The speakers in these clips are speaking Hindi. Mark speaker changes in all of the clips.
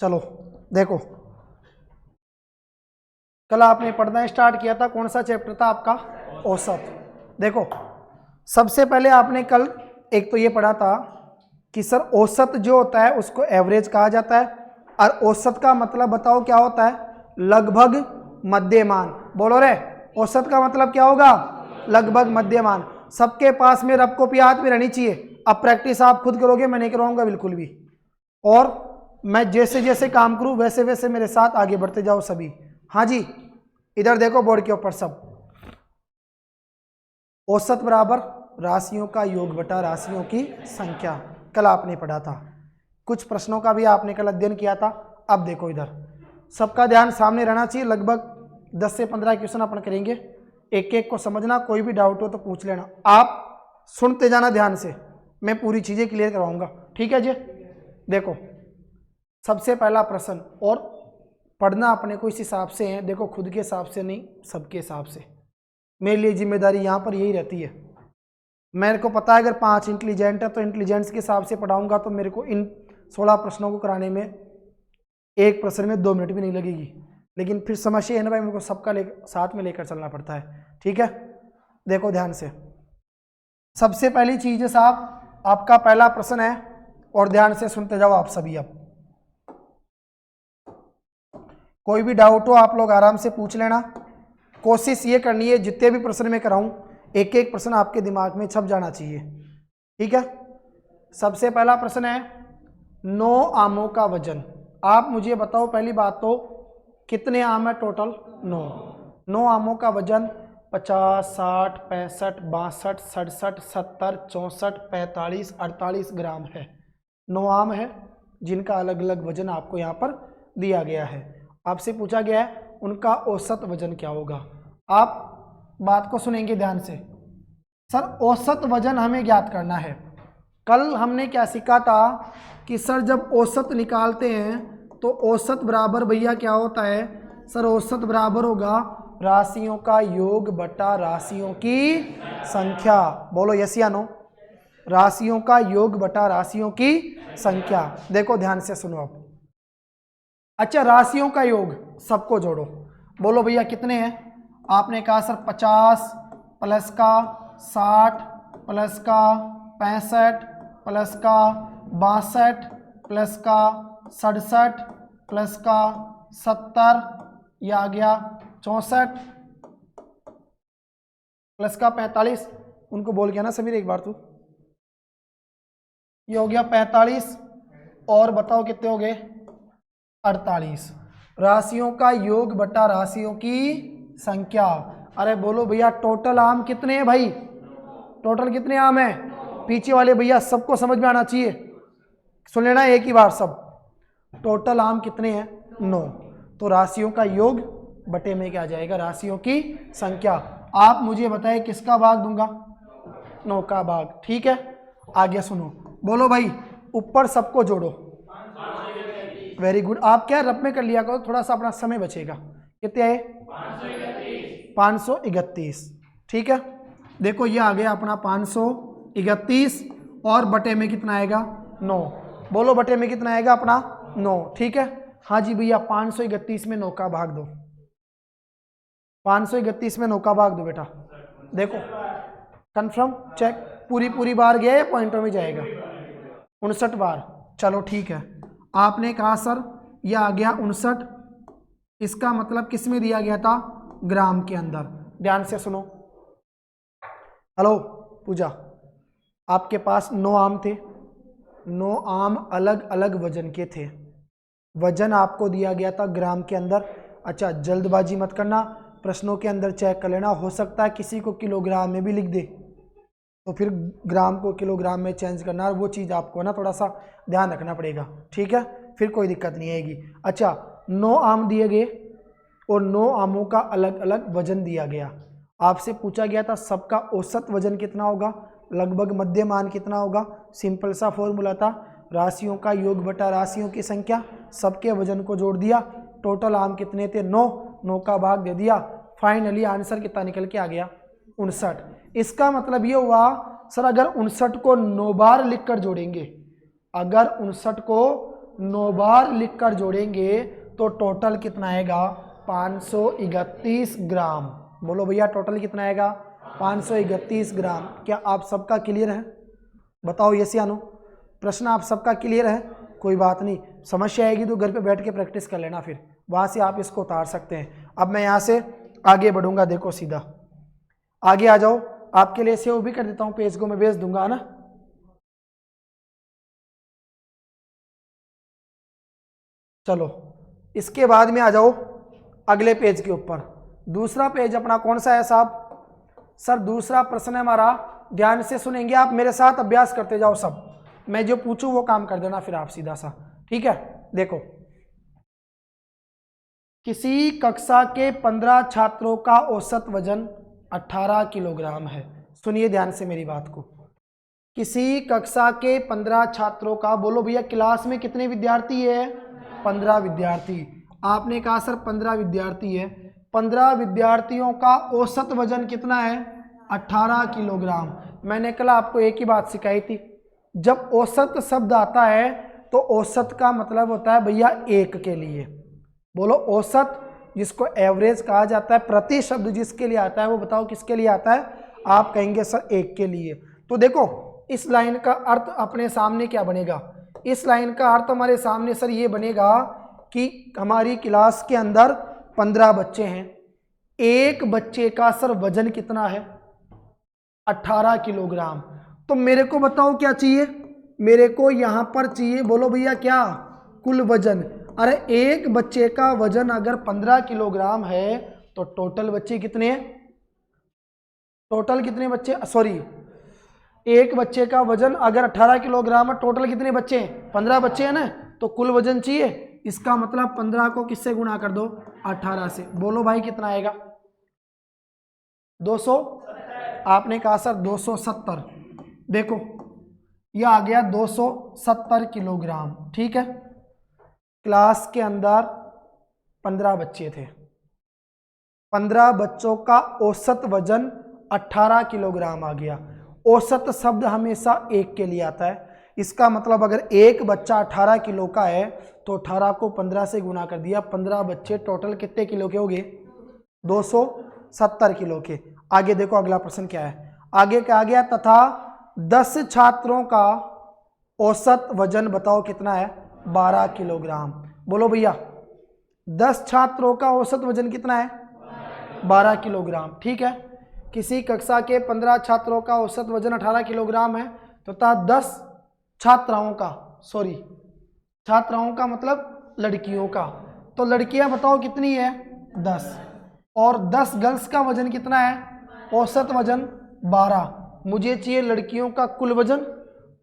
Speaker 1: चलो देखो, कल आपने पढ़ना स्टार्ट किया था, कौन सा चैप्टर था आपका? औसत। देखो सबसे पहले आपने कल एक तो ये पढ़ा था कि सर औसत जो होता है उसको एवरेज कहा जाता है, और औसत का मतलब बताओ क्या होता है? लगभग मध्यमान। बोलो रे, औसत का मतलब क्या होगा? लगभग मध्यमान। सबके पास में रफ कॉपी हाथ में रहनी चाहिए। अब प्रैक्टिस आप खुद करोगे, मैं नहीं करवाऊंगा बिल्कुल भी, और मैं जैसे जैसे काम करूं वैसे वैसे मेरे साथ आगे बढ़ते जाओ सभी। हाँ जी, इधर देखो बोर्ड के ऊपर सब। औसत बराबर राशियों का योग बटा राशियों की संख्या, कल आपने पढ़ा था। कुछ प्रश्नों का भी आपने कल अध्ययन किया था। अब देखो इधर, सबका ध्यान सामने रहना चाहिए। लगभग 10 से 15 क्वेश्चन अपन करेंगे, एक एक को समझना, कोई भी डाउट हो तो पूछ लेना। आप सुनते जाना ध्यान से, मैं पूरी चीज़ें क्लियर करवाऊंगा, ठीक है जी। देखो सबसे पहला प्रश्न, और पढ़ना अपने को इस हिसाब से है, देखो खुद के हिसाब से नहीं, सबके हिसाब से। मेरे लिए जिम्मेदारी यहाँ पर यही रहती है। मेरे को पता है अगर 5 इंटेलिजेंट है तो इंटेलिजेंस के हिसाब से पढ़ाऊंगा तो मेरे को इन 16 प्रश्नों को कराने में एक प्रश्न में 2 मिनट भी नहीं लगेगी। लेकिन फिर समस्या है ना भाई, मेरे को सबका साथ में लेकर चलना पड़ता है, ठीक है। देखो ध्यान से, सबसे पहली चीज है साहब, आपका पहला प्रश्न है, और ध्यान से सुनते जाओ आप सभी। अब कोई भी डाउट हो आप लोग आराम से पूछ लेना। कोशिश ये करनी है जितने भी प्रश्न में कराऊं एक एक प्रश्न आपके दिमाग में छप जाना चाहिए, ठीक है। सबसे पहला प्रश्न है 9 आमों का वजन। आप मुझे बताओ पहली बात तो कितने आम है टोटल? 9 आमों का वजन 50, 60, 65, 62, 67, 70, 64, 45, 48 ग्राम है। 9 आम है जिनका अलग अलग वजन आपको यहाँ पर दिया गया है। आपसे पूछा गया है उनका औसत वजन क्या होगा। आप बात को सुनेंगे ध्यान से। सर औसत वजन हमें ज्ञात करना है। कल हमने क्या सीखा था कि सर जब औसत निकालते हैं तो औसत बराबर भैया क्या होता है? सर औसत बराबर होगा राशियों का योग बटा राशियों की संख्या। बोलो यस या नो? राशियों का योग बटा राशियों की संख्या। देखो ध्यान से सुनो अब। अच्छा, राशियों का योग सबको जोड़ो। बोलो भैया कितने हैं? आपने कहा सर 50 प्लस का 60 प्लस का 65 प्लस का 62 प्लस का 67 प्लस का 70, यह आ गया 64 प्लस का 45। उनको बोल गया ना समीर एक बार तू। ये हो गया 45, और बताओ कितने हो गए? 48। राशियों का योग बटा राशियों की संख्या। अरे बोलो भैया टोटल आम कितने हैं भाई? टोटल कितने आम हैं? पीछे वाले भैया सबको समझ में आना चाहिए, सुन लेना एक ही बार सब। टोटल आम कितने हैं? 9। तो राशियों का योग बटे में क्या आ जाएगा? राशियों की संख्या। आप मुझे बताएं किसका भाग दूंगा? 9 का भाग, ठीक है। आगे सुनो, बोलो भाई ऊपर सबको जोड़ो। Very good. आप क्या रफ में कर लिया करो, थोड़ा सा अपना समय बचेगा। कितने आए? 531, ठीक है। देखो ये आ गया अपना 531, और बटे में कितना आएगा? 9। बोलो बटे में कितना आएगा अपना? 9, ठीक है। हाँ जी भैया 531 में 9 का भाग दो। 531 में 9 का भाग दो बेटा। देखो कंफर्म चेक, पूरी बार गया या पॉइंटों में जाएगा? 59 बार। चलो ठीक है। आपने कहा सर यह आ गया 59, इसका मतलब किस में दिया गया था? ग्राम के अंदर। ध्यान से सुनो। हेलो पूजा, आपके पास 9 आम थे, 9 आम अलग अलग वजन के थे। वजन आपको दिया गया था ग्राम के अंदर। अच्छा जल्दबाजी मत करना, प्रश्नों के अंदर चेक कर लेना, हो सकता है किसी को किलोग्राम में भी लिख दे तो फिर ग्राम को किलोग्राम में चेंज करना, वो चीज़ आपको ना थोड़ा सा ध्यान रखना पड़ेगा, ठीक है। फिर कोई दिक्कत नहीं आएगी। अच्छा 9 आम दिए गए और 9 आमों का अलग अलग वजन दिया गया। आपसे पूछा गया था सबका औसत वजन कितना होगा, लगभग मध्यमान कितना होगा। सिंपल सा फॉर्मूला था राशियों का योग बटा राशियों की संख्या, सबके वजन को जोड़ दिया। टोटल आम कितने थे? 9, 9 का भाग दे दिया। फाइनली आंसर कितना निकल के आ गया? 59। इसका मतलब ये हुआ सर अगर 59 को 9 बार लिखकर जोड़ेंगे, अगर 59 को 9 बार लिखकर जोड़ेंगे तो टोटल कितना आएगा 531 ग्राम। बोलो भैया टोटल कितना आएगा 531 ग्राम। क्या आप सबका क्लियर है? बताओ यस या नो। प्रश्न आप सबका क्लियर है? कोई बात नहीं, समस्या आएगी तो घर पे बैठ के प्रैक्टिस कर लेना, फिर वहाँ से आप इसको उतार सकते हैं। अब मैं यहाँ से आगे बढ़ूंगा, देखो सीधा आगे आ जाओ। आपके लिए सेव भी कर देता हूँ, पेज को मैं भेज दूंगा ना। चलो इसके बाद में आ जाओ अगले पेज के ऊपर। दूसरा पेज अपना कौन सा है साहब? सर दूसरा प्रश्न है हमारा, ध्यान से सुनेंगे आप, मेरे साथ अभ्यास करते जाओ सब, मैं जो पूछूं वो काम कर देना फिर आप सीधा सा, ठीक है। देखो, किसी कक्षा के 15 छात्रों का औसत वजन 18 किलोग्राम है। सुनिए ध्यान से मेरी बात को। किसी कक्षा के 15 छात्रों का, बोलो भैया क्लास में कितने विद्यार्थी है? 15 विद्यार्थी। आपने कहा सर 15 विद्यार्थी है, 15 विद्यार्थियों का औसत वजन कितना है? 18 किलोग्राम। मैंने कल आपको एक ही बात सिखाई थी, जब औसत शब्द आता है तो औसत का मतलब होता है भैया एक के लिए। बोलो औसत जिसको एवरेज कहा जाता है, प्रति शब्द जिसके लिए आता है वो बताओ किसके लिए आता है? आप कहेंगे सर एक के लिए। तो देखो इस लाइन का अर्थ अपने सामने क्या बनेगा? इस लाइन का अर्थ हमारे सामने सर ये बनेगा कि हमारी क्लास के अंदर 15 बच्चे हैं, एक बच्चे का सर वजन कितना है? 18 किलोग्राम। तो मेरे को बताओ क्या चाहिए? मेरे को यहाँ पर चाहिए, बोलो भैया क्या? कुल वजन। अरे एक बच्चे का वजन अगर 15 किलोग्राम है तो टोटल बच्चे कितने हैं? टोटल कितने बच्चे, सॉरी एक बच्चे का वजन अगर 18 किलोग्राम है, टोटल कितने बच्चे हैं? 15 बच्चे हैं ना, तो कुल वजन चाहिए। इसका मतलब 15 को किससे गुणा कर दो? 18 से। बोलो भाई कितना आएगा? 200। आपने कहा सर 270। देखो यह आ गया 270 किलोग्राम, ठीक है। क्लास के अंदर 15 बच्चे थे, 15 बच्चों का औसत वजन 18 किलोग्राम आ गया। औसत शब्द हमेशा एक के लिए आता है, इसका मतलब अगर एक बच्चा 18 किलो का है तो 18 को 15 से गुणा कर दिया, 15 बच्चे टोटल कितने किलो के हो गए? 270 किलो के। आगे देखो अगला प्रश्न क्या है, आगे क्या आ गया? तथा 10 छात्रों का औसत वजन बताओ कितना है? 12 किलोग्राम। बोलो भैया 10 छात्रों का औसत वजन कितना है? 12 किलोग्राम, ठीक है। किसी कक्षा के 15 छात्रों का औसत वजन 18 किलोग्राम है, तथा 10 छात्राओं का, सॉरी छात्राओं का मतलब लड़कियों का, तो लड़कियां बताओ कितनी है? 10। और 10 गर्ल्स का वजन कितना है? औसत वजन 12। मुझे चाहिए लड़कियों का कुल वजन,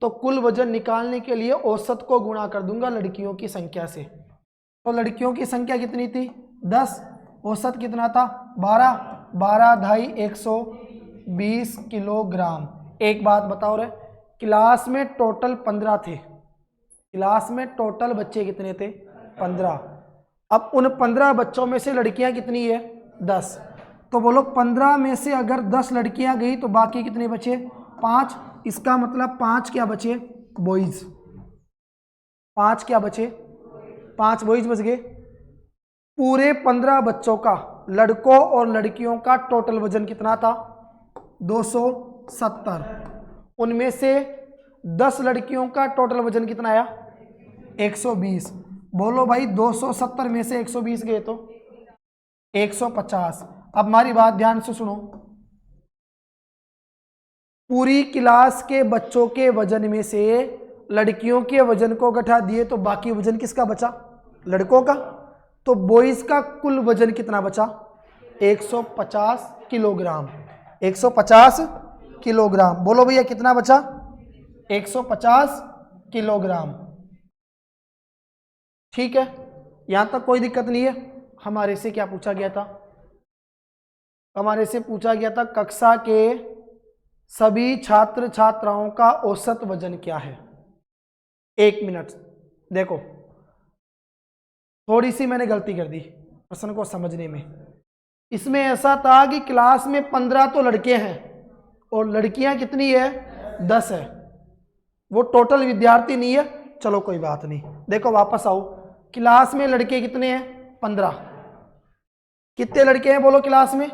Speaker 1: तो कुल वजन निकालने के लिए औसत को गुणा कर दूंगा लड़कियों की संख्या से। तो लड़कियों की संख्या कितनी थी? 10। औसत कितना था? 12। 12 ढाई 120 किलोग्राम। एक बात बताओ रे, क्लास में टोटल 15 थे, क्लास में टोटल बच्चे कितने थे? 15। अब उन 15 बच्चों में से लड़कियां कितनी है? 10। तो बोलो 15 में से अगर 10 लड़कियां गई तो बाकी कितने बचे? 5। इसका मतलब 5 क्या बचे? बॉयज। 5 क्या बचे? 5 बॉयज बच गए। पूरे 15 बच्चों का, लड़कों और लड़कियों का टोटल वजन कितना था? 270। उनमें से 10 लड़कियों का टोटल वजन कितना आया? 120। बोलो भाई 270 में से 120 गए तो 150। अब हमारी बात ध्यान से सुनो, पूरी क्लास के बच्चों के वजन में से लड़कियों के वजन को घटा दिए तो बाकी वजन किसका बचा? लड़कों का। तो बॉयज का कुल वजन कितना बचा? 150 किलोग्राम। 150 किलोग्राम। बोलो भैया कितना बचा? 150 किलोग्राम, ठीक है। यहां तक कोई दिक्कत नहीं है। हमारे से क्या पूछा गया था? हमारे से पूछा गया था कक्षा के सभी छात्र छात्राओं का औसत वजन क्या है? 1 मिनट, देखो थोड़ी सी मैंने गलती कर दी प्रश्न को समझने में। इसमें ऐसा था कि क्लास में 15 तो लड़के हैं और लड़कियां कितनी है? 10 है। वो टोटल विद्यार्थी नहीं है, चलो कोई बात नहीं। देखो वापस आओ, क्लास में लड़के कितने हैं? 15। कितने लड़के हैं बोलो क्लास में?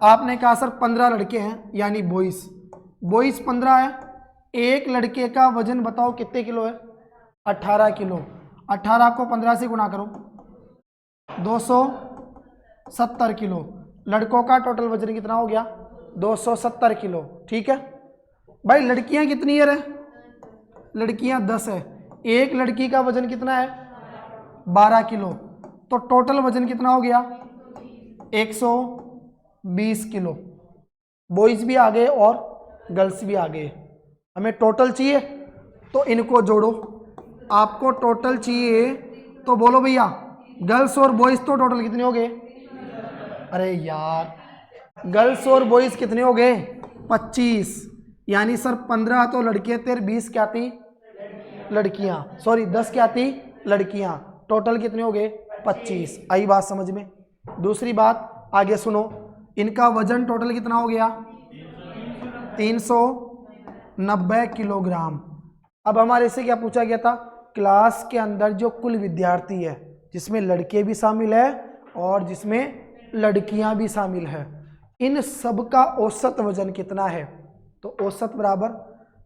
Speaker 1: आपने कहा सर 15 लड़के हैं, यानी बॉयज 15 है। एक लड़के का वजन बताओ कितने किलो है? 18 किलो। 18 को 15 से गुणा करो, 270 किलो। लड़कों का टोटल वजन कितना हो गया? 270 किलो। ठीक है भाई, लड़कियां कितनी है रे? लड़कियां 10 है। एक लड़की का वजन कितना है? 12 किलो। तो टोटल वजन कितना हो गया? 120 किलो। बॉयज भी आ गए और गर्ल्स भी आ गए। हमें टोटल चाहिए तो इनको जोड़ो। आपको टोटल चाहिए तो बोलो भैया, गर्ल्स और बॉयज तो टोटल कितने हो गए? अरे यार, गर्ल्स और बॉयज कितने हो गए? 25। यानी सर 15 तो लड़कियां थे, 20 क्या थी? लड़कियां। सॉरी 10 क्या थी? लड़कियां। टोटल कितने हो गए? 25। आई बात समझ में? दूसरी बात आगे सुनो, इनका वजन टोटल कितना हो गया? 390 किलोग्राम। अब हमारे से क्या पूछा गया था? क्लास के अंदर जो कुल विद्यार्थी है, जिसमें लड़के भी शामिल है और जिसमें लड़कियां भी शामिल है, इन सब का औसत वजन कितना है? तो औसत बराबर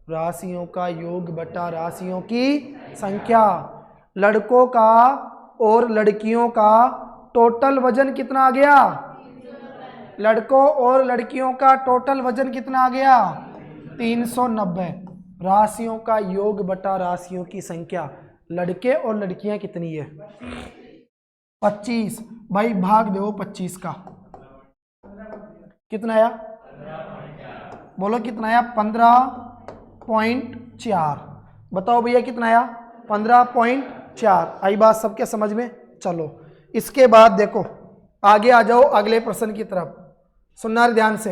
Speaker 1: राशियों का योग बटा राशियों की संख्या। लड़कों का और लड़कियों का टोटल वजन कितना आ गया? लड़कों और लड़कियों का टोटल वजन कितना आ गया? 390। राशियों का योग बटा राशियों की संख्या। लड़के और लड़कियां कितनी है? 25। भाई भाग दो 25 का, कितना आया? बोलो कितना आया? 15.4। बताओ भैया कितना आया? 15.4। आई बात सबके समझ में? चलो इसके बाद देखो, आगे आ जाओ अगले प्रश्न की तरफ। सुनना ध्यान से।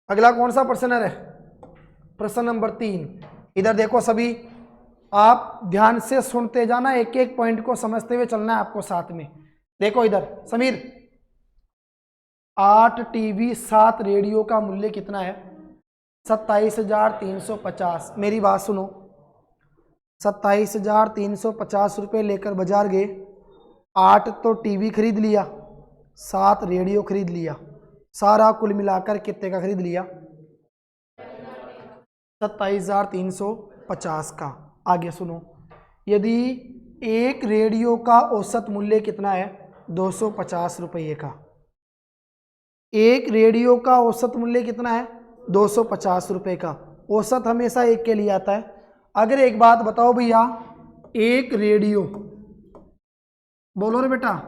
Speaker 1: अगला कौन सा प्रश्न है? प्रश्न नंबर 3। इधर देखो सभी, आप ध्यान से सुनते जाना, एक एक पॉइंट को समझते हुए चलना है आपको साथ में। देखो इधर समीर, 8 टीवी 7 रेडियो का मूल्य कितना है? 27,350। मेरी बात सुनो, 27,350 रुपये लेकर बाजार गए। 8 तो टीवी खरीद लिया, 7 रेडियो खरीद लिया, सारा कुल मिलाकर कितने का खरीद लिया? 27,350 का। आगे सुनो, यदि एक रेडियो का औसत मूल्य कितना है? 250 रुपये का। एक रेडियो का औसत मूल्य कितना है? 250 रुपये का। औसत हमेशा एक के लिए आता है। अगर एक बात बताओ भैया, एक रेडियो, बोलो रे बेटा,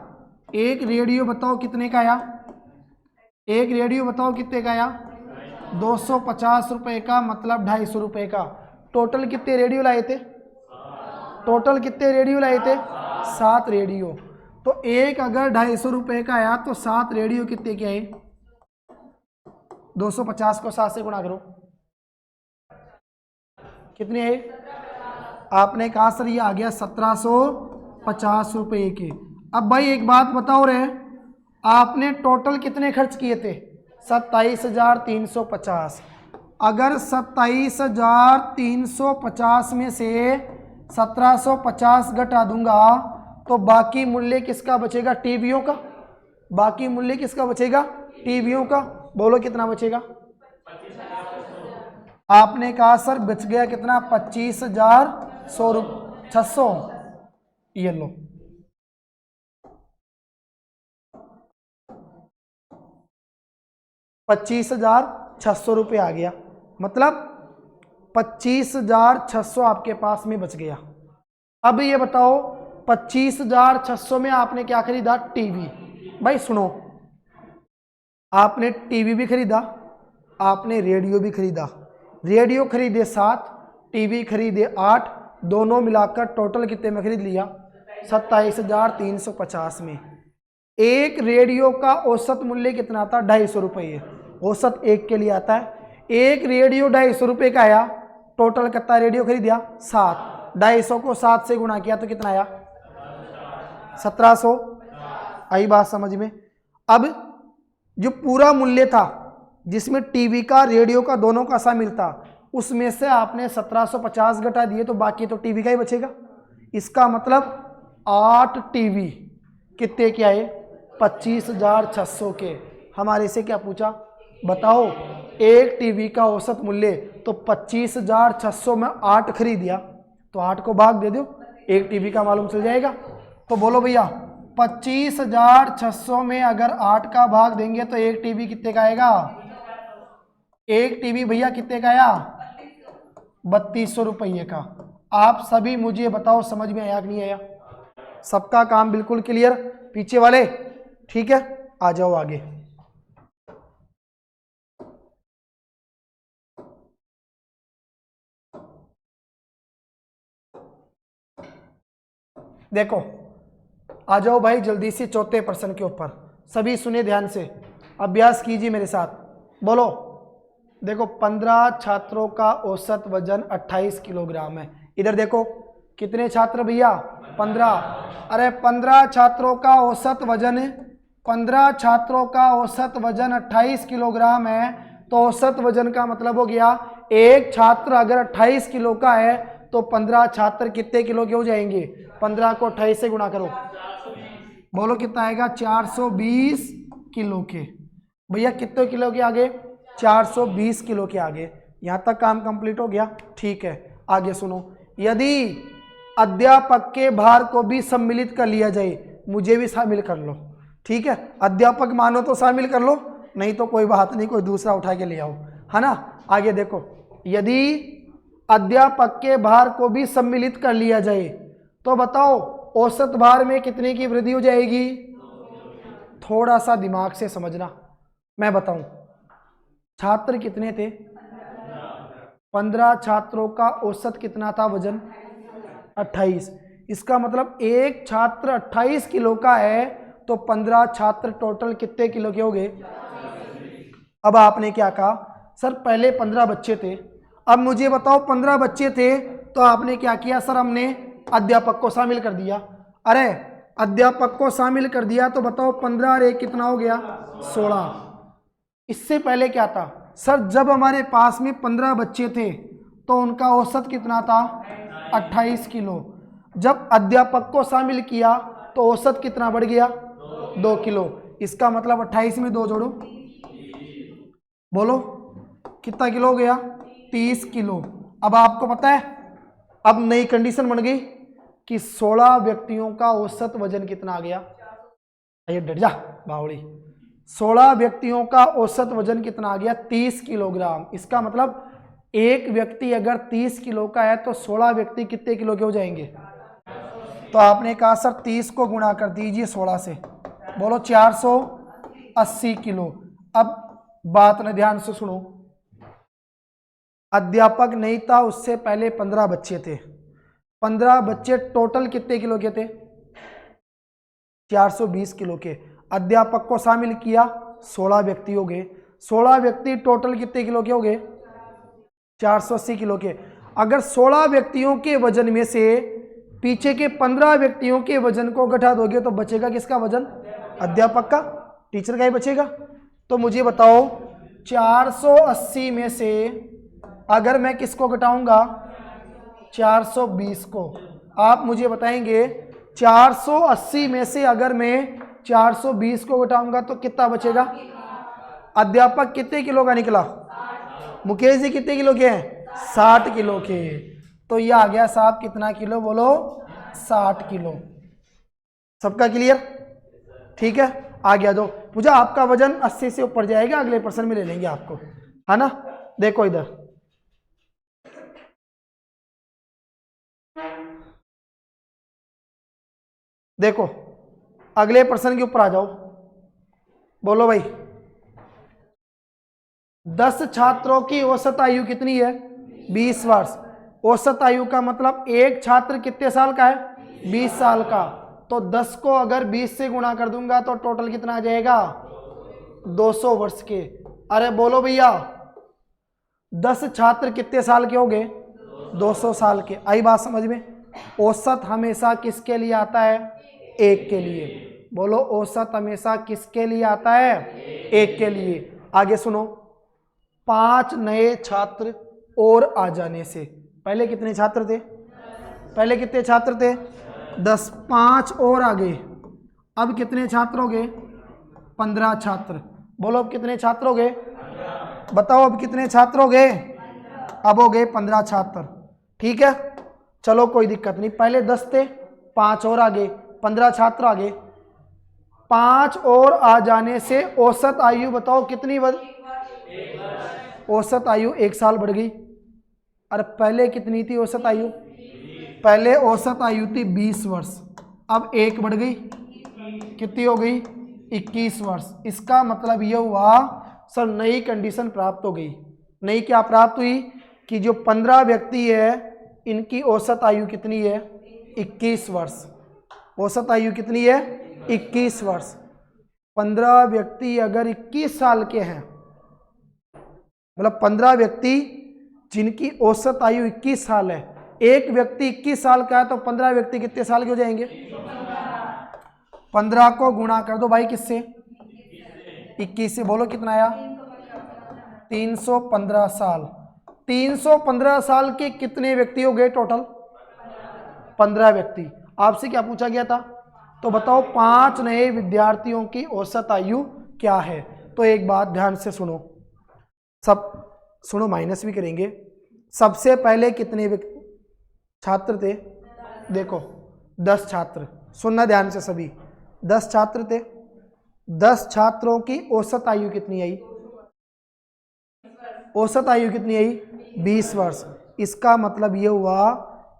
Speaker 1: एक रेडियो बताओ कितने का आया? एक रेडियो बताओ कितने का आया? 250 रुपये का, मतलब 250 रुपये का। टोटल कितने रेडियो लाए थे? टोटल कितने रेडियो लाए थे? 7 रेडियो। तो एक अगर 250 रुपये का आया तो 7 रेडियो कितने के आए? 250 को 7 से गुणा करो, कितने आए? आपने कहा सर ये आ गया 1750 रुपये के। अब भाई एक बात बताओ रे, आपने टोटल कितने खर्च किए थे? 27,350। अगर 27,350 में से 1750 घटा दूंगा तो बाकी मूल्य किसका बचेगा? टीवियों का। बाकी मूल्य किसका बचेगा? टीवियों का। बोलो कितना बचेगा? आपने कहा सर बच गया कितना? 25,600। ये लो, 25,600 रुपये आ गया। मतलब 25,600 आपके पास में बच गया। अब ये बताओ 25,600 में आपने क्या खरीदा? टीवी। भाई सुनो, आपने टीवी भी खरीदा, आपने रेडियो भी खरीदा। रेडियो खरीदे 7, टीवी खरीदे 8, दोनों मिलाकर टोटल कितने में खरीद लिया? 27,350 में। एक रेडियो का औसत मूल्य कितना आता? 250 रुपये। औसत एक के लिए आता है। एक रेडियो 250 रुपये का आया, टोटल कितना रेडियो खरीदिया? 7। 250 को 7 से गुणा किया तो कितना आया? 1700। आई बात समझ में? अब जो पूरा मूल्य था जिसमें टीवी का रेडियो का दोनों का शामिल था, उसमें से आपने 1750 घटा दिए तो बाकी तो टीवी का ही बचेगा। इसका मतलब 8 टीवी कितने के आए? 25,600 के। हमारे से क्या पूछा? बताओ एक टीवी का औसत मूल्य, तो 25,600 में 8 खरीद दिया तो 8 को भाग दे दो, एक टीवी का मालूम चल जाएगा। तो बोलो भैया 25,600 में अगर 8 का भाग देंगे तो एक टीवी कितने का आएगा? एक टीवी भैया कितने का आया? 3200 रुपये का। आप सभी मुझे बताओ समझ में आया कि नहीं आया? सबका काम बिल्कुल क्लियर? पीछे वाले ठीक है, आ जाओ आगे। देखो आ जाओ भाई जल्दी से चौथे प्रश्न के ऊपर। सभी सुने ध्यान से, अभ्यास कीजिए मेरे साथ। बोलो देखो 15 छात्रों का औसत वजन 28 किलोग्राम है। इधर देखो कितने छात्र भैया? 15। अरे 15 छात्रों का औसत वजन, 15 छात्रों का औसत वजन 28 किलोग्राम है। तो औसत वजन का मतलब हो गया एक छात्र अगर 28 किलो का है तो 15 छात्र कितने किलो के हो जाएंगे? 15 को 28 से गुणा करो, बोलो कितना आएगा? 420 किलो के। भैया कितने किलो के आगे? 420 किलो के आगे। यहाँ तक काम कंप्लीट हो गया? ठीक है, आगे सुनो। यदि अध्यापक के भार को भी सम्मिलित कर लिया जाए, मुझे भी शामिल कर लो, ठीक है? अध्यापक मानो तो शामिल कर लो, नहीं तो कोई बात नहीं, कोई दूसरा उठा के ले आओ, है ना? आगे देखो, यदि अध्यापक के भार को भी सम्मिलित कर लिया जाए तो बताओ औसत भार में कितने की वृद्धि हो जाएगी? थोड़ा सा दिमाग से समझना, मैं बताऊं। छात्र कितने थे? 15 छात्रों का औसत कितना था वजन? 28। इसका मतलब एक छात्र 28 किलो का है तो 15 छात्र टोटल कितने किलो के हो गए? अब आपने क्या कहा? सर पहले 15 बच्चे थे। अब मुझे बताओ 15 बच्चे थे तो आपने क्या किया? सर हमने अध्यापक को शामिल कर दिया। अरे अध्यापक को शामिल कर दिया तो बताओ 15 और 1 कितना हो गया? 16। इससे पहले क्या था? सर जब हमारे पास में 15 बच्चे थे तो उनका औसत कितना था? 28 किलो। जब अध्यापक को शामिल किया तो औसत कितना बढ़ गया? 2 किलो। इसका मतलब 28 में 2 जोड़ो, बोलो कितना किलो हो गया? 30 किलो। अब आपको पता है अब नई कंडीशन बन गई कि 16 व्यक्तियों का औसत वजन कितना आ गया? ये डर जा बावड़ी। 16 व्यक्तियों का औसत वजन कितना आ गया? 30 किलोग्राम। इसका मतलब एक व्यक्ति अगर 30 किलो का है तो 16 व्यक्ति कितने किलो के हो जाएंगे? तो आपने कहा सर 30 को गुणा कर दीजिए 16 से, बोलो 480 किलो। अब बात न ध्यान से सुनो, अध्यापक नहीं था उससे पहले 15 बच्चे थे। 15 बच्चे टोटल कितने किलो के थे? 420 किलो के। अध्यापक को शामिल किया, 16 व्यक्ति हो गए। 16 व्यक्ति टोटल कितने किलो के हो गए? 480 किलो के। अगर 16 व्यक्तियों के वजन में से पीछे के 15 व्यक्तियों के वजन को घटा दोगे तो बचेगा किसका वजन? अध्यापक का, टीचर का ही बचेगा। तो मुझे बताओ 480 में से अगर मैं किसको घटाऊंगा? 420 को। आप मुझे बताएंगे 480 में से अगर मैं 420 को घटाऊंगा तो कितना बचेगा? अध्यापक कितने किलो का निकला? मुकेश जी कितने किलो के हैं? 60 किलो के। तो ये आ गया साहब कितना किलो? बोलो 60 किलो। सबका क्लियर? ठीक है, आ गया। दो पूजा आपका वजन 80 से ऊपर जाएगा, अगले प्रश्न में ले लेंगे आपको, है ना? देखो इधर देखो, अगले प्रश्न के ऊपर आ जाओ। बोलो भाई 10 छात्रों की औसत आयु कितनी है? 20 वर्ष। औसत आयु का मतलब एक छात्र कितने साल का है? 20 साल का। तो 10 को अगर 20 से गुणा कर दूंगा तो टोटल कितना आ जाएगा? 200 वर्ष के। अरे बोलो भैया 10 छात्र कितने साल के हो गए? 200 साल के। आई बात समझ में? औसत हमेशा किसके लिए आता है? एक के लिए। बोलो औसत हमेशा किसके लिए आता है? एक के लिए। आगे सुनो, 5 नए छात्र और आ जाने से। पहले कितने छात्र थे? पहले कितने छात्र थे? 10। 5 और आ गए, अब कितने छात्र हो गए? 15 छात्र। बोलो अब कितने छात्र हो गए? बताओ अब कितने छात्र हो गए? अब हो गए 15 छात्र। ठीक है, चलो कोई दिक्कत नहीं। पहले 10 थे, 5 और आ गए, 15 छात्र आ गए। 5 और आ जाने से औसत आयु बताओ कितनी बढ़? औसत आयु 1 साल बढ़ गई। अरे पहले कितनी थी औसत आयु? पहले औसत आयु थी 20 वर्ष, अब 1 बढ़ गई, कितनी हो गई? 21 वर्ष। इसका मतलब यह हुआ सर नई कंडीशन प्राप्त हो गई। नई क्या प्राप्त हुई कि जो 15 व्यक्ति है इनकी औसत आयु कितनी है? 21 वर्ष। औसत आयु कितनी है? 21 वर्ष। 15 व्यक्ति अगर 21 साल के हैं, मतलब 15 व्यक्ति जिनकी औसत आयु 21 साल है, एक व्यक्ति 21 साल का है तो 15 व्यक्ति कितने साल के हो जाएंगे? 15 को गुणा कर दो भाई किससे? 21 से। बोलो कितना आया? 315 साल। 315 साल के कितने व्यक्ति हो गए टोटल? 15 व्यक्ति। आपसे क्या पूछा गया था? तो बताओ 5 नए विद्यार्थियों की औसत आयु क्या है? तो एक बात ध्यान से सुनो, सब सुनो, माइनस भी करेंगे। सबसे पहले कितने छात्र थे? देखो 10 छात्र। सुनना ध्यान से सभी, 10 छात्र थे। 10 छात्रों की औसत आयु कितनी आई? औसत आयु कितनी आई? 20 वर्ष। इसका मतलब ये हुआ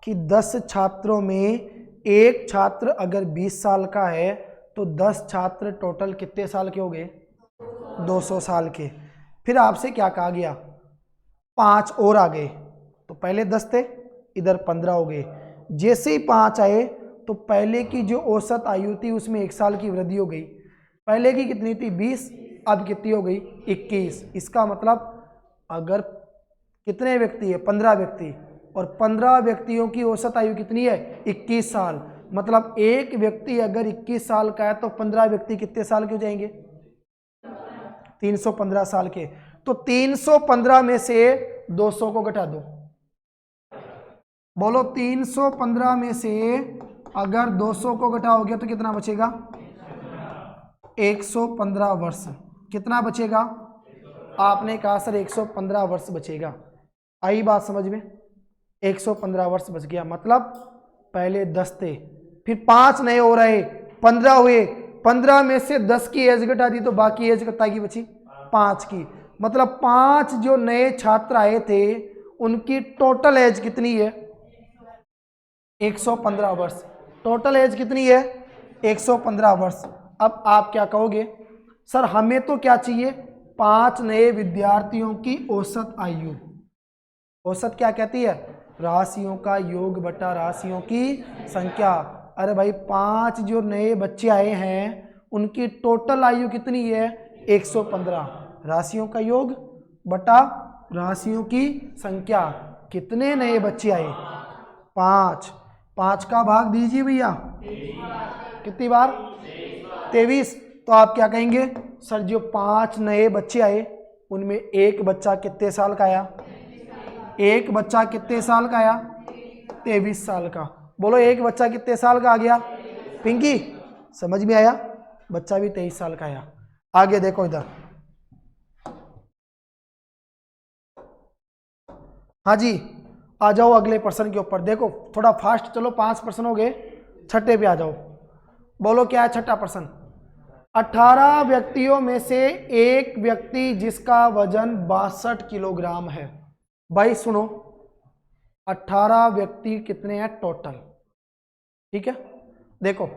Speaker 1: कि 10 छात्रों में एक छात्र अगर 20 साल का है तो 10 छात्र टोटल कितने साल के हो गए? 200 साल के। फिर आपसे क्या कहा गया? 5 और आ गए, तो पहले 10 थे, इधर 15 हो गए। जैसे ही 5 आए तो पहले की जो औसत आयु थी उसमें 1 साल की वृद्धि हो गई। पहले की कितनी थी? 20, अब कितनी हो गई? 21। इसका मतलब अगर कितने व्यक्ति है? 15 व्यक्ति, और 15 व्यक्तियों की औसत आयु कितनी है? 21 साल। मतलब एक व्यक्ति अगर 21 साल का है तो 15 व्यक्ति कितने साल के हो जाएंगे? 315 साल के। तो 315 में से 200 को घटा दो। बोलो 315 में से अगर 200 को घटाओगे तो कितना बचेगा? 115 वर्ष। कितना बचेगा? आपने कहा सर 115 वर्ष बचेगा। आई बात समझ में? 115 वर्ष बच गया। मतलब पहले 10 थे, फिर 5 नए हो रहे, 15 हुए। 15 में से 10 की एज घटा दी तो बाकी एज कितना की बची? 5 की। मतलब 5 जो नए छात्र आए थे उनकी टोटल एज कितनी है? 115 वर्ष। टोटल एज कितनी है? 115 वर्ष। अब आप क्या कहोगे? सर हमें तो क्या चाहिए? 5 नए विद्यार्थियों की औसत आयु। औसत क्या कहती है? राशियों का योग बटा राशियों की संख्या। अरे भाई 5 जो नए बच्चे आए हैं उनकी टोटल आयु कितनी है? 115। राशियों का योग बटा राशियों की संख्या। कितने नए बच्चे आए? 5। 5 का भाग दीजिए भैया। कितनी बार? 23। तो आप क्या कहेंगे? सर जो 5 नए बच्चे आए उनमें एक बच्चा कितने साल का आया? एक बच्चा कितने साल का आया? 23 साल का। बोलो एक बच्चा कितने साल का आ गया? पिंकी समझ में आया? बच्चा भी 23 साल का आया। आगे देखो इधर। हाँ जी, आ जाओ अगले प्रश्न के ऊपर। देखो थोड़ा फास्ट चलो, 5 प्रश्न हो गए, छठे पे आ जाओ। बोलो क्या है छठा प्रश्न? 18 व्यक्तियों में से एक व्यक्ति जिसका वजन 62 किलोग्राम है। भाई सुनो, 18 व्यक्ति कितने हैं टोटल? ठीक है, देखो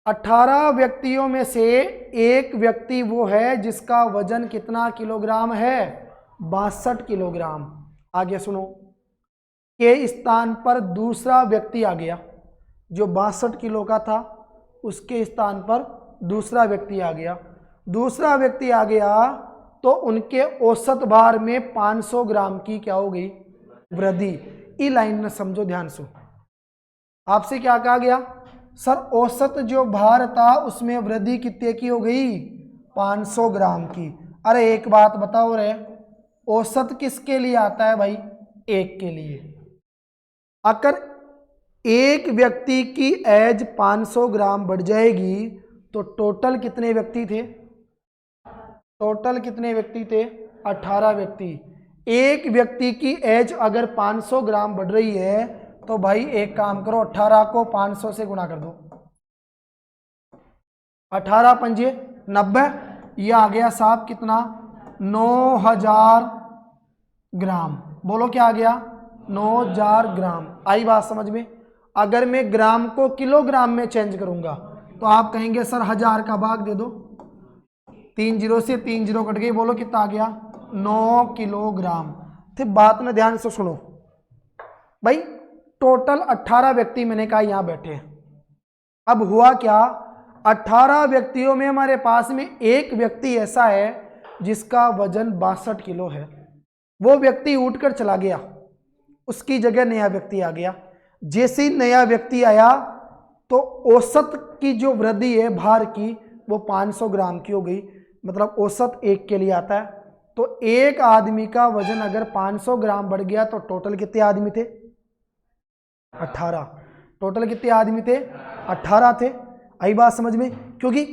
Speaker 1: 18 व्यक्तियों में से एक व्यक्ति वो है जिसका वजन कितना किलोग्राम है? 62 किलोग्राम। आगे सुनो, के स्थान पर दूसरा व्यक्ति आ गया, जो 62 किलो का था उसके स्थान पर दूसरा व्यक्ति आ गया। दूसरा व्यक्ति आ गया तो उनके औसत भार में 500 ग्राम की क्या हो गई? वृद्धि। ई लाइन में समझो ध्यान से। आपसे क्या कहा गया? सर औसत जो भार था उसमें वृद्धि कितने की हो गई? 500 ग्राम की। अरे एक बात बताओ रे, औसत किसके लिए आता है भाई? एक के लिए। अगर एक व्यक्ति की एज 500 ग्राम बढ़ जाएगी तो टोटल कितने व्यक्ति थे? टोटल कितने व्यक्ति थे? 18 व्यक्ति। एक व्यक्ति की एज अगर 500 ग्राम बढ़ रही है तो भाई एक काम करो, 18 को 500 से गुणा कर दो। 18 पंजे 90, यह आ गया साहब कितना? 9000 ग्राम। बोलो क्या आ गया? 9000 ग्राम। आई बात समझ में? अगर मैं ग्राम को किलोग्राम में चेंज करूंगा तो आप कहेंगे सर 1000 का भाग दे दो, 3 जीरो से 3 जीरो कट गई, बोलो कितना आ गया? 9 किलोग्राम। तो बात में ध्यान से सुनो भाई, टोटल 18 व्यक्ति मैंने कहा यहां बैठे हैं। अब हुआ क्या, 18 व्यक्तियों में हमारे पास में एक व्यक्ति ऐसा है जिसका वजन 62 किलो है। वो व्यक्ति उठकर चला गया, उसकी जगह नया व्यक्ति आ गया। जैसे ही नया व्यक्ति आया तो औसत की जो वृद्धि है भार की वो 500 ग्राम की हो गई, मतलब औसत एक के लिए आता है। तो एक आदमी का वजन अगर 500 ग्राम बढ़ गया तो टोटल कितने आदमी थे? 18। टोटल कितने आदमी थे? 18 थे। आई बात समझ में? क्योंकि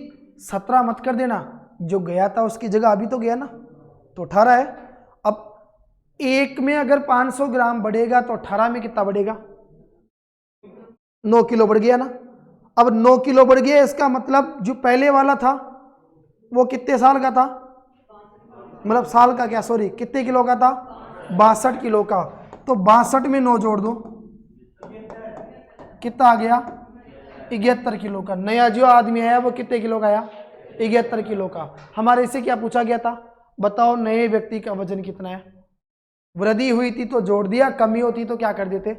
Speaker 1: 17 मत कर देना, जो गया था उसकी जगह अभी तो गया ना, तो 18 है। अब एक में अगर 500 ग्राम बढ़ेगा तो 18 में कितना बढ़ेगा? 9 किलो बढ़ गया ना। अब 9 किलो बढ़ गया, इसका मतलब जो पहले वाला था वो कितने साल का था? मतलब साल का क्या, सॉरी, कितने किलो का था? 62 किलो का। तो 62 में 9 जोड़ दो, कितना आ गया? 71 किलो का। नया जो आदमी आया वो कितने किलो का आया? 71 किलो का। हमारे से क्या पूछा गया था? बताओ नए व्यक्ति का वजन कितना है? वृद्धि हुई थी तो जोड़ दिया, कमी होती तो क्या कर देते?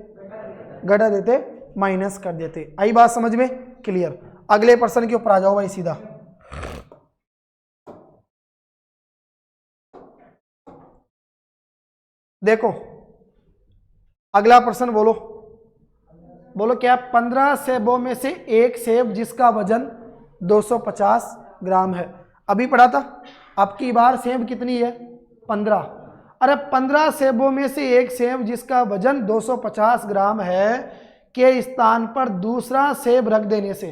Speaker 1: घटा देते, माइनस कर देते। आई बात समझ में? क्लियर। अगले प्रश्न के ऊपर आ जाओ भाई सीधा। देखो अगला प्रश्न, बोलो बोलो क्या? 15 सेबों में से एक सेब जिसका वजन 250 ग्राम है। अभी पढ़ा था। अब की बार सेब कितनी है? 15। अरे 15 सेबों में से एक सेब जिसका वजन 250 ग्राम है के स्थान पर दूसरा सेब रख देने से,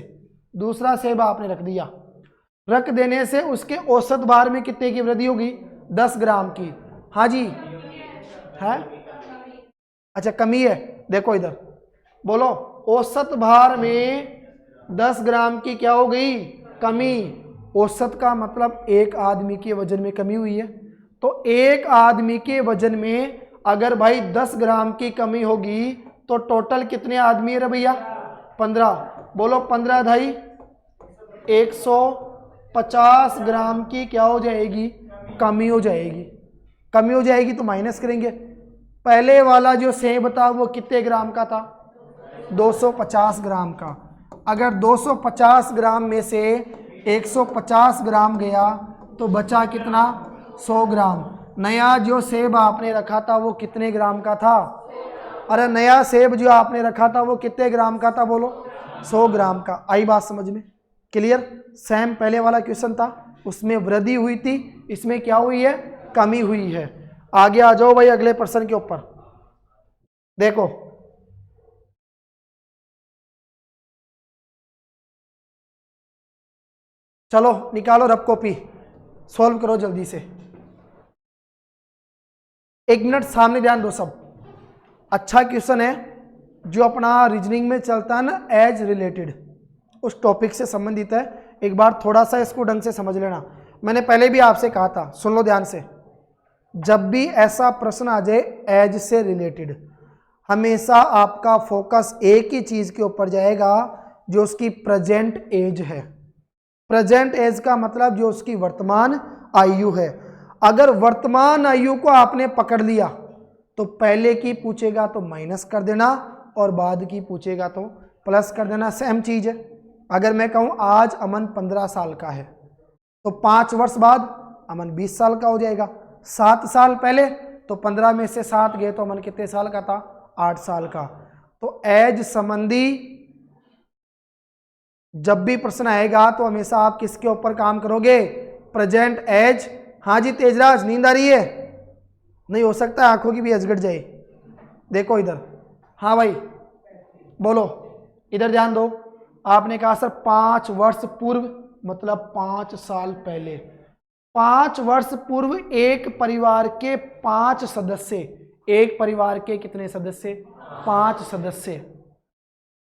Speaker 1: दूसरा सेब आपने रख दिया, रख देने से उसके औसत भार में कितने की वृद्धि होगी? 10 ग्राम की। हाँ जी है? अच्छा कमी है। देखो इधर बोलो, औसत भार में 10 ग्राम की क्या हो गई? कमी। औसत का मतलब एक आदमी के वजन में कमी हुई है। तो एक आदमी के वजन में अगर भाई 10 ग्राम की कमी होगी तो टोटल कितने आदमी है रे भैया? 15। बोलो 15 धाई 150 ग्राम की क्या हो जाएगी? कमी हो जाएगी। कमी हो जाएगी तो माइनस करेंगे। पहले वाला जो सेब था वो कितने ग्राम का था? 250 ग्राम का। अगर 250 ग्राम में से 150 ग्राम गया तो बचा कितना? 100 ग्राम। नया जो सेब आपने रखा था वो कितने ग्राम का था? अरे नया सेब जो आपने रखा था वो कितने ग्राम का था? बोलो 100 ग्राम का। आई बात समझ में? क्लियर। सेम पहले वाला क्वेश्चन था, उसमें वृद्धि हुई थी, इसमें क्या हुई है? कमी हुई है। आगे आ जाओ भाई अगले प्रश्न के ऊपर। देखो चलो निकालो रफ कॉपी, सॉल्व करो जल्दी से। 1 मिनट सामने ध्यान दो सब। अच्छा क्वेश्चन है जो अपना रीजनिंग में चलता है ना, एज रिलेटेड, उस टॉपिक से संबंधित है। एक बार थोड़ा सा इसको ढंग से समझ लेना। मैंने पहले भी आपसे कहा था, सुन लो ध्यान से। जब भी ऐसा प्रश्न आ जाए एज से रिलेटेड, हमेशा आपका फोकस एक ही चीज के ऊपर जाएगा, जो उसकी प्रेजेंट एज है। प्रेजेंट एज का मतलब जो उसकी वर्तमान आयु है। अगर वर्तमान आयु को आपने पकड़ लिया तो पहले की पूछेगा तो माइनस कर देना और बाद की पूछेगा तो प्लस कर देना। सेम चीज है। अगर मैं कहूं आज अमन 15 साल का है तो 5 वर्ष बाद अमन 20 साल का हो जाएगा। 7 साल पहले तो 15 में से 7 गए तो अमन कितने साल का था? 8 साल का। तो एज संबंधी जब भी प्रश्न आएगा तो हमेशा आप किसके ऊपर काम करोगे? प्रेजेंट एज हाँ जी तेजराज, नींद आ रही है? नहीं हो सकता आंखों की भी अजगड़ जाए। देखो इधर, हाँ भाई बोलो, इधर ध्यान दो। आपने कहा सर 5 वर्ष पूर्व, मतलब 5 साल पहले। 5 वर्ष पूर्व एक परिवार के 5 सदस्य, एक परिवार के कितने सदस्य? 5 सदस्य,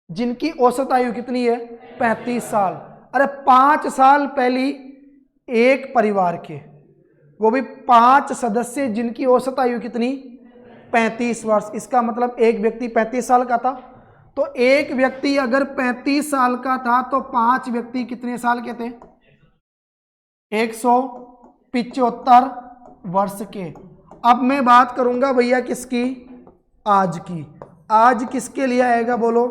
Speaker 1: जिनकी औसत आयु कितनी है? 35 साल। अरे 5 साल पहली एक परिवार के, वो भी 5 सदस्य जिनकी औसत आयु कितनी? 35 वर्ष। इसका मतलब एक व्यक्ति 35 साल का था। तो एक व्यक्ति अगर 35 साल का था तो 5 व्यक्ति कितने साल के थे? 175 वर्ष के। अब मैं बात करूंगा भैया किसकी? आज की। आज किसके लिए आएगा बोलो?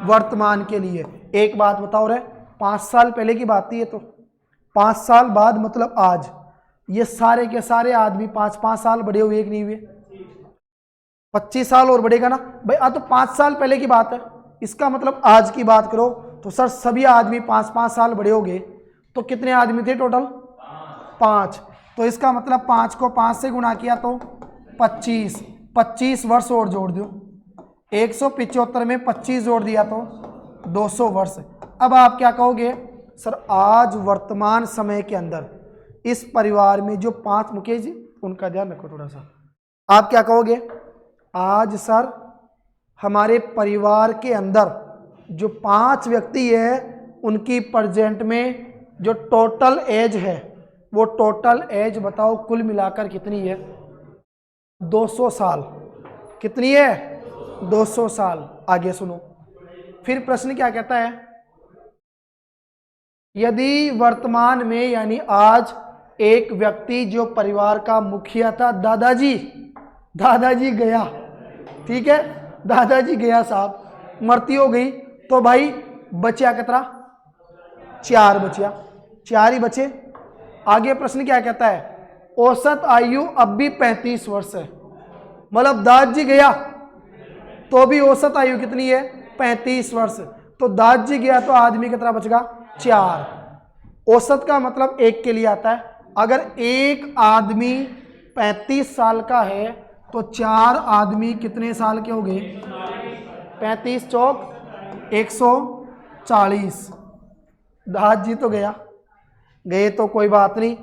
Speaker 1: वर्तमान के लिए। एक बात बताओ रे, 5 साल पहले की बात थी ये तो, 5 साल बाद मतलब आज। ये सारे के सारे आदमी 5-5 साल बड़े हुए कि नहीं हुए? 25 साल और बढ़ेगा ना भाई। तो 5 साल पहले की बात है, इसका मतलब आज की बात करो तो सर सभी आदमी 5-5 साल बड़े हो गए। तो कितने आदमी थे टोटल? 5। तो इसका मतलब 5 को 5 से गुणा किया तो 25, 25 वर्ष और जोड़ दो। 175 में 25 जोड़ दिया तो 200 वर्ष। अब आप क्या कहोगे? सर आज वर्तमान समय के अंदर इस परिवार में जो 5, मुकेश जी उनका ध्यान रखो थोड़ा सा, आप क्या कहोगे? आज सर हमारे परिवार के अंदर जो 5 व्यक्ति है उनकी प्रेजेंट में जो टोटल एज है, वो टोटल एज बताओ कुल मिलाकर कितनी है? 200 साल। कितनी है? 200 साल। आगे सुनो, फिर प्रश्न क्या कहता है? यदि वर्तमान में यानी आज एक व्यक्ति जो परिवार का मुखिया था, दादाजी, दादाजी गया, ठीक है, दादाजी गया साहब, मृत्यु हो गई, तो भाई बचा कितना? 4 बचा, 4 ही बचे। आगे प्रश्न क्या कहता है? औसत आयु अब भी 35 वर्ष है, मतलब दादाजी गया तो भी औसत आयु कितनी है? 35 वर्ष। तो दादाजी गया तो आदमी कितना बचेगा? 4। औसत का मतलब एक के लिए आता है। अगर एक आदमी 35 साल का है तो 4 आदमी कितने साल के हो गए? 35 चौक 140। दादाजी तो गया, गए तो कोई बात नहीं,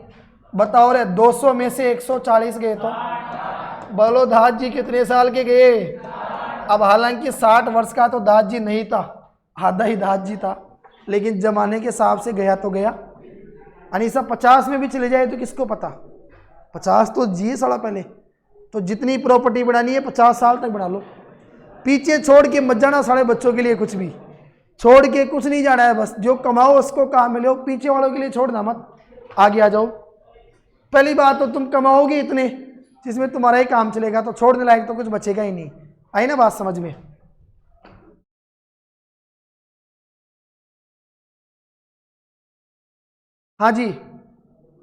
Speaker 1: बताओ रे 200 में से 140 गए तो बोलो दादाजी कितने साल के गए? अब हालांकि 60 वर्ष का तो दादाजी नहीं था, आधा ही दादाजी था, लेकिन जमाने के हिसाब से गया तो गया। यानी सब 50 में भी चले जाए तो किसको पता? 50 तो जिए साला पहले। तो जितनी प्रॉपर्टी बढ़ानी है 50 साल तक बढ़ा लो, पीछे छोड़ के मत जाना सारे बच्चों के लिए, कुछ भी छोड़ के कुछ नहीं जाना है, बस जो कमाओ उसको काम मिले, पीछे वालों के लिए छोड़ना मत, आगे आ जाओ। पहली बात तो तुम कमाओगे इतने जिसमें तुम्हारा ही काम चलेगा, तो छोड़ने लायक तो कुछ बचेगा ही नहीं। आई ना बात समझ में? हाँ जी।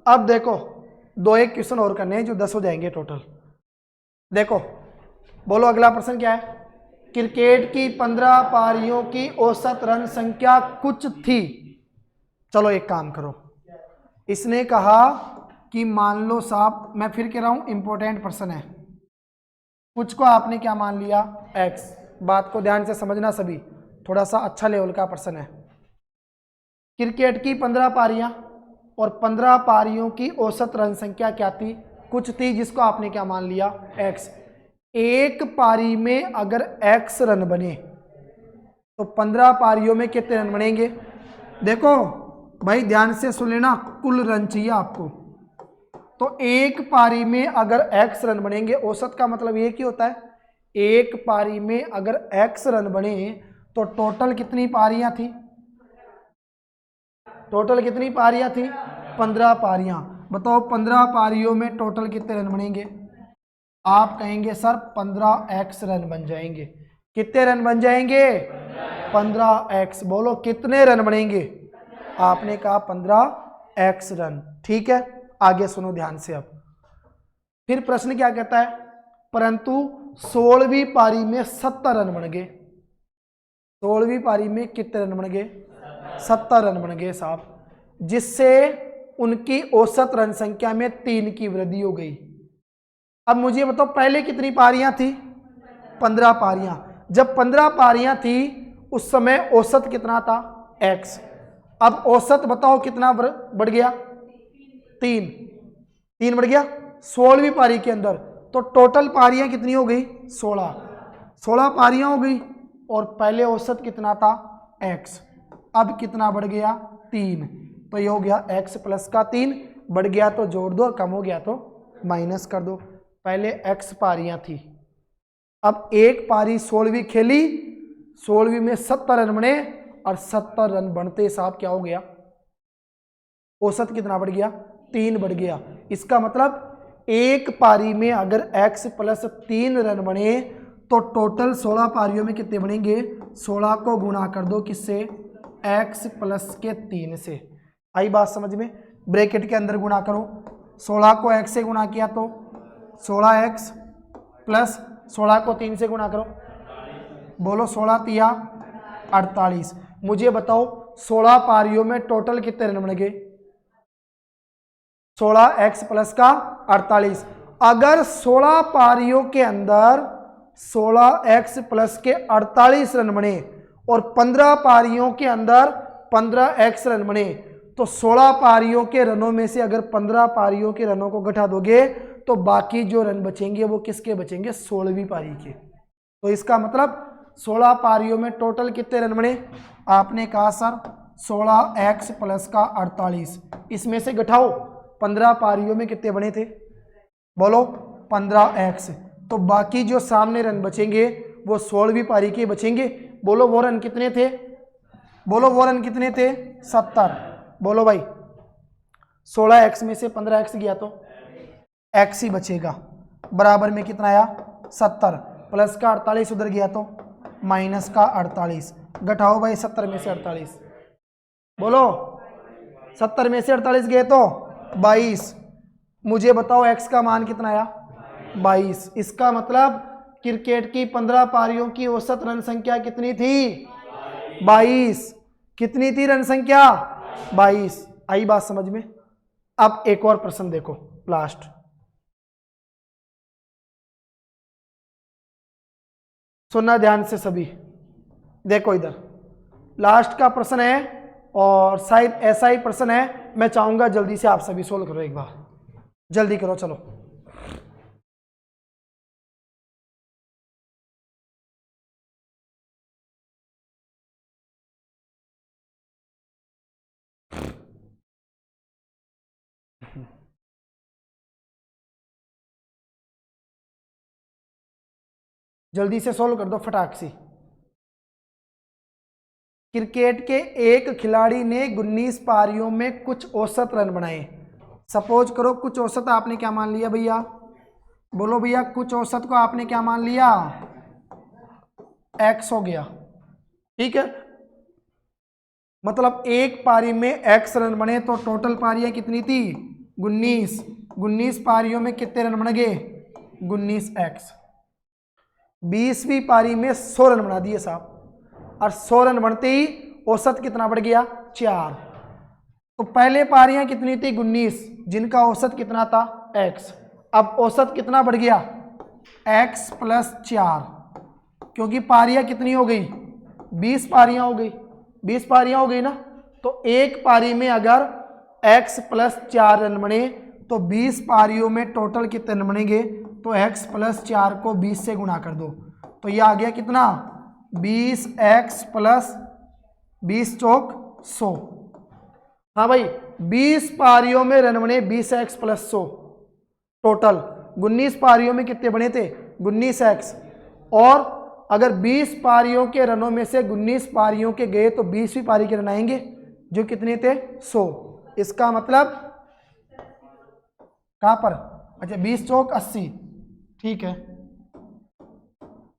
Speaker 1: अब देखो 2-1 क्वेश्चन और करने हैं जो 10 हो जाएंगे टोटल। देखो बोलो अगला प्रश्न क्या है? क्रिकेट की 15 पारियों की औसत रन संख्या कुछ थी। चलो एक काम करो, इसने कहा कि मान लो साहब, मैं फिर कह रहा हूं इंपॉर्टेंट प्रश्न है, कुछ को आपने क्या मान लिया? एक्स। बात को ध्यान से समझना सभी, थोड़ा सा अच्छा लेवल का प्रश्न है। क्रिकेट की 15 पारियां और 15 पारियों की औसत रन संख्या क्या थी? कुछ थी, जिसको आपने क्या मान लिया? एक्स। एक पारी में अगर एक्स रन बने तो 15 पारियों में कितने रन बनेंगे? देखो भाई ध्यान से सुन लेना, कुल रन चाहिए आपको। तो एक पारी में अगर एक्स रन बनेंगे, औसत का मतलब ये क्या होता है? एक पारी में अगर एक्स रन बने तो टोटल कितनी पारियां थी? टोटल कितनी पारियां थी? 15 पारियां। बताओ 15 पारियों में टोटल कितने रन बनेंगे? आप कहेंगे सर 15x रन बन जाएंगे। कितने रन बन जाएंगे? 15x। बोलो कितने रन बनेंगे? आपने कहा 15x रन। ठीक है, आगे सुनो ध्यान से। अब फिर प्रश्न क्या कहता है? परंतु 16वीं पारी में 70 रन बन गए। 16वीं पारी में कितने रन बन गए? 70 रन बन गए साहब, जिससे उनकी औसत रन संख्या में 3 की वृद्धि हो गई। अब मुझे बताओ पहले कितनी पारियां थी? 15 पारियां। जब 15 पारियां थी उस समय औसत कितना था? x। अब औसत बताओ कितना बढ़ गया? 3 बढ़ गया 16वीं पारी के अंदर। तो टोटल पारियां कितनी हो गई? 16 पारियां हो गई और पहले औसत कितना था? x। अब कितना बढ़ गया? 3। तो ये हो गया x प्लस का 3, बढ़ गया तो जोड़ दो, कम हो गया तो माइनस कर दो। पहले x पारियां थी, अब एक पारी 16वीं खेली, 16वीं में 70 रन बने और 70 रन बनते साहब क्या हो गया? औसत कितना बढ़ गया? 3 बढ़ गया। इसका मतलब एक पारी में अगर x प्लस 3 रन बने तो टोटल 16 पारियों में कितने बनेंगे? 16 को गुणा कर दो किससे? x प्लस के 3 से। आई बात समझ में? ब्रैकेट के अंदर गुणा करो, 16 को x से गुणा किया तो 16x प्लस 16 को 3 से गुणा करो, बोलो 16 तिया 48। मुझे बताओ 16 पारियों में टोटल कितने रन बन गए? 16x प्लस का 48। अगर 16 पारियों के अंदर 16x प्लस के 48 रन बने और 15 पारियों के अंदर 15x रन बने तो 16 पारियों के रनों में से अगर 15 पारियों के रनों को घटा दोगे तो बाकी जो रन बचेंगे वो किसके बचेंगे? 16वीं पारी के। तो इसका मतलब 16 पारियों में टोटल कितने रन बने? आपने कहा सर 16x प्लस का 48, इसमें से घटाओ 15 पारियों में कितने बने थे? बोलो 15x। तो बाकी जो सामने रन बचेंगे वो 16वीं पारी के बचेंगे। बोलो वो रन कितने थे? बोलो वो रन कितने थे? 70। बोलो भाई 16x में से 15x गया तो x ही बचेगा, बराबर में कितना आया? 70 प्लस का 48 उधर गया तो माइनस का 48। घटाओ भाई 70 में से 48, बोलो 70 में से 48 गए तो 22। मुझे बताओ x का मान कितना आया? 22। इसका मतलब क्रिकेट की 15 पारियों की औसत रन संख्या कितनी थी? 22। कितनी थी रन संख्या? 22। आई बात समझ में? अब एक और प्रश्न देखो, लास्ट। सुनना ध्यान से सभी, देखो इधर लास्ट का प्रश्न है और शायद ऐसा ही प्रश्न है। मैं चाहूंगा जल्दी से आप सभी सोल्व करो, एक बार जल्दी करो, चलो। जल्दी से सोल्व कर दो फटाक से। क्रिकेट के एक खिलाड़ी ने 19 पारियों में कुछ औसत रन बनाए। सपोज करो कुछ औसत आपने क्या मान लिया भैया? बोलो भैया कुछ औसत को आपने क्या मान लिया? x हो गया, ठीक है। मतलब एक पारी में x रन बने तो टोटल पारियां कितनी थी? 19। 19 पारियों में कितने रन बन गए? 19x। 20वीं पारी में 100 रन बना दिए साहब, और 100 रन बनते ही औसत कितना बढ़ गया? 4। तो पहले पारियां कितनी थी? 19, जिनका औसत कितना था? x। अब औसत कितना बढ़ गया? x प्लस 4, क्योंकि पारियां कितनी हो गई? 20 पारियां हो गई। 20 पारियां हो गई ना, तो एक पारी में अगर x प्लस 4 रन बने तो 20 पारियों में टोटल कितने रन बनेंगे? तो x प्लस 4 को 20 से गुणा कर दो, तो यह आ गया कितना? 20x प्लस 20 चौक 100। हाँ भाई 20 पारियों में रन बने 20x प्लस 100। टोटल 19 पारियों में कितने बने थे? 19x। और अगर 20 पारियों के रनों में से 19 पारियों के गए तो 20वीं पारी के रन आएंगे जो कितने थे? 100। इसका मतलब कहां पर? अच्छा 20 चौक 80, ठीक है।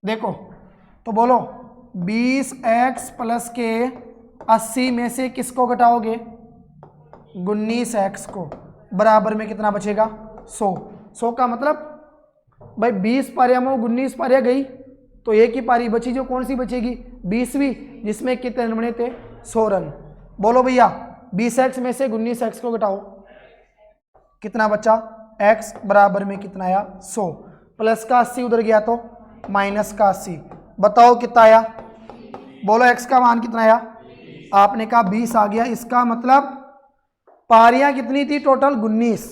Speaker 1: देखो तो बोलो 20x प्लस के 80 में से किसको घटाओगे? 19x को, बराबर में कितना बचेगा? 100। 100 का मतलब भाई 20 पारियां में 19 पारियां गई तो एक ही पारी बची, जो कौन सी बचेगी? 20वीं, जिसमें कितने रन बने थे? 100 रन। बोलो भैया 20x में से 19x को घटाओ, कितना बचा, x बराबर में कितना आया 100, प्लस का 80 उधर गया तो माइनस का 80, बताओ कितना आया, बोलो x का मान कितना आया, आपने कहा 20 आ गया। इसका मतलब पारियां कितनी थी टोटल 19,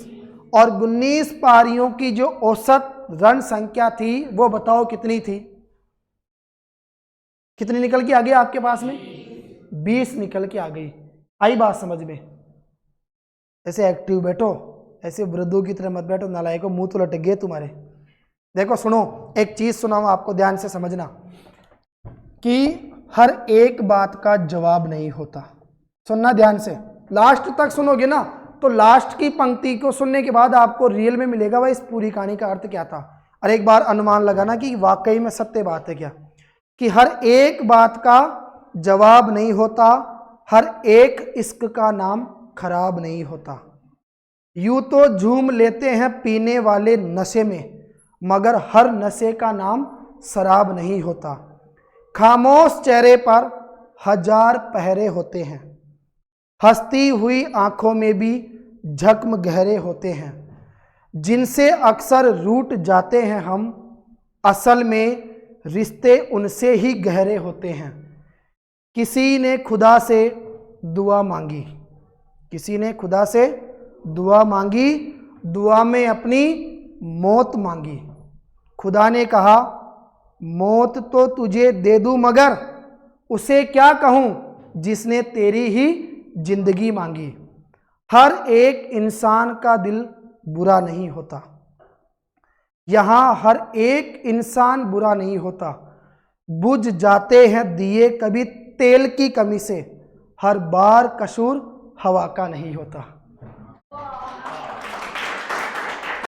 Speaker 1: और 19 पारियों की जो औसत रण संख्या थी वो बताओ कितनी थी, कितनी निकल के आ गई आपके पास में, 20 निकल के आ गई। आई बात समझ में? ऐसे एक्टिव बैठो, ऐसे वृद्धों की तरह मत बैठो, नालायकों मुंह तो लटक गए तुम्हारे। देखो सुनो, एक चीज सुनाऊं आपको, ध्यान से समझना कि हर एक बात का जवाब नहीं होता। सुनना ध्यान से, लास्ट तक सुनोगे ना तो लास्ट की पंक्ति को सुनने के बाद आपको रियल में मिलेगा भाई इस पूरी कहानी का अर्थ क्या था। और एक बार अनुमान लगाना कि वाकई में सत्य बात है क्या, कि हर एक बात का जवाब नहीं होता, हर एक इश्क का नाम खराब नहीं होता। यूं तो झूम लेते हैं पीने वाले नशे में, मगर हर नशे का नाम शराब नहीं होता। खामोश चेहरे पर हजार पहरे होते हैं, हंसती हुई आंखों में भी जख्म गहरे होते हैं, जिनसे अक्सर रूठ जाते हैं हम, असल में रिश्ते उनसे ही गहरे होते हैं। किसी ने खुदा से दुआ मांगी, किसी ने खुदा से दुआ मांगी, दुआ में अपनी मौत मांगी। खुदा ने कहा मौत तो तुझे दे दूं, मगर उसे क्या कहूं जिसने तेरी ही जिंदगी मांगी। हर एक इंसान का दिल बुरा नहीं होता, यहाँ हर एक इंसान बुरा नहीं होता। बुझ जाते हैं दिए कभी तेल की कमी से, हर बार कसूर हवा का नहीं होता।